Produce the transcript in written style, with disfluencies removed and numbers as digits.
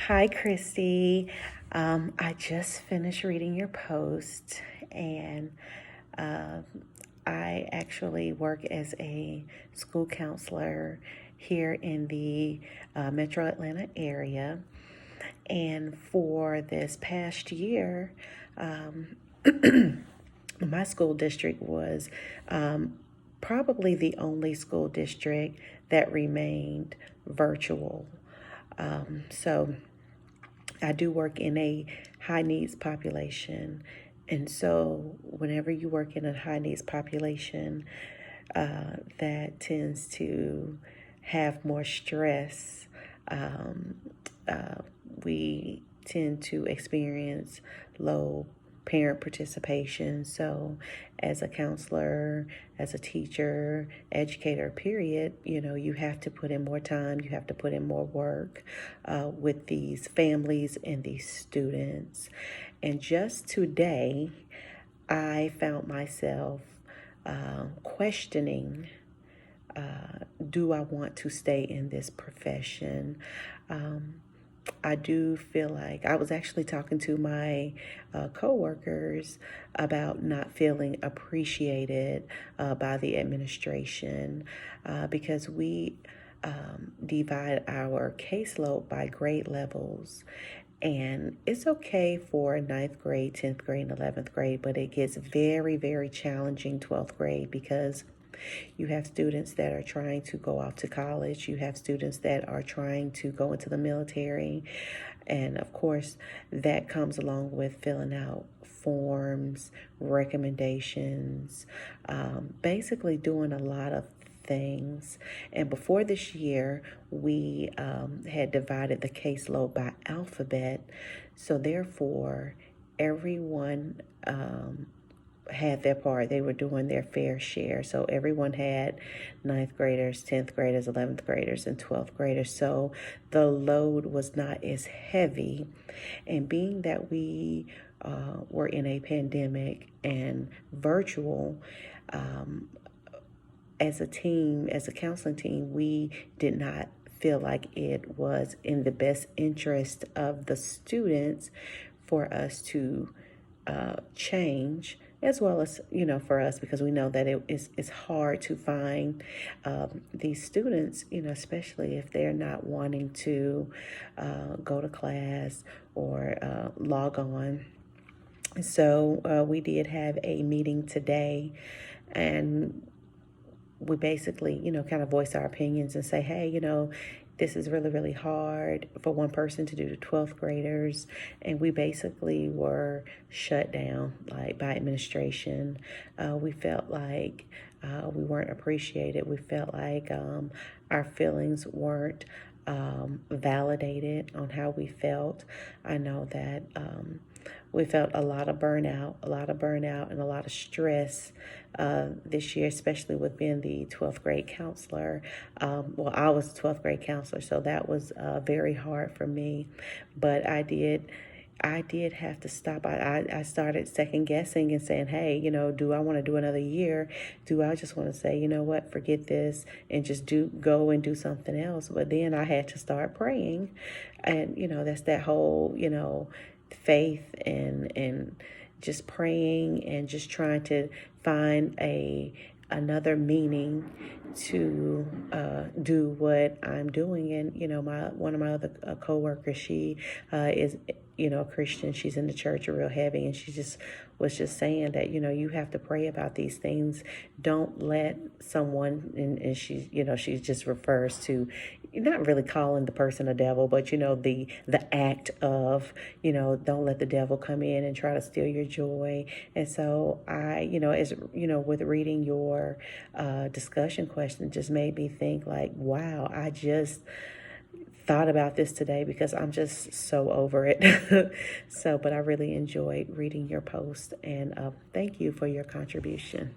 Hi, Christy. I just finished reading your post, and uh, I actually work as a school counselor here in the Metro Atlanta area. And for this past year, um, my school district was probably the only school district that remained virtual. So I do work in a high needs population. And so, whenever you work in a high needs population, that tends to have more stress. Um, uh, we tend to experience low parent participation. So, as a counselor, as a teacher, educator, period, you have to put in more time, you have to put in more work with these families and these students. And just today, I found myself questioning, do I want to stay in this profession? Um, I do feel like I was actually talking to my coworkers about not feeling appreciated by the administration because we divide our caseload by grade levels. And it's okay for ninth grade, 10th grade, and 11th grade, but it gets very, very challenging 12th grade because you have students that are trying to go off to college. You have students that are trying to go into the military. And of course, that comes along with filling out forms, recommendations, basically doing a lot of things. And before this year, we had divided the caseload by alphabet. So therefore, everyone had their part. They were doing their fair share. So everyone had ninth graders, 10th graders, 11th graders, and 12th graders. So the load was not as heavy. And being that we were in a pandemic and virtual, as a team, as a counseling team, we did not feel like it was in the best interest of the students for us to change, as well as for us, because we know that it's hard to find these students, especially if they're not wanting to go to class or log on. So we did have a meeting today, and we basically, kind of voice our opinions and say, hey, this is really, really hard for one person to do to 12th graders. And we basically were shut down, like, by administration. We felt like we weren't appreciated. We felt like our feelings weren't validated on how we felt. I know that we felt a lot of burnout and a lot of stress this year, especially with being the 12th grade counselor. Well, I was a 12th grade counselor, so that was very hard for me. But I did have to stop. I started second guessing and saying, hey, do I want to do another year? Do I just want to say, what, forget this and just go and do something else? But then I had to start praying. And, that's that whole, faith and just praying and just trying to find another meaning to do what I'm doing. And one of my other coworkers, she is a Christian. She's in the church real heavy, and she just was just saying that you have to pray about these things. Don't let someone, and she just refers to, not really calling the person a devil, but the act of, don't let the devil come in and try to steal your joy. And so I, as with reading your discussion question, just made me think like, wow, I just thought about this today because I'm just so over it. But I really enjoyed reading your post, and thank you for your contribution.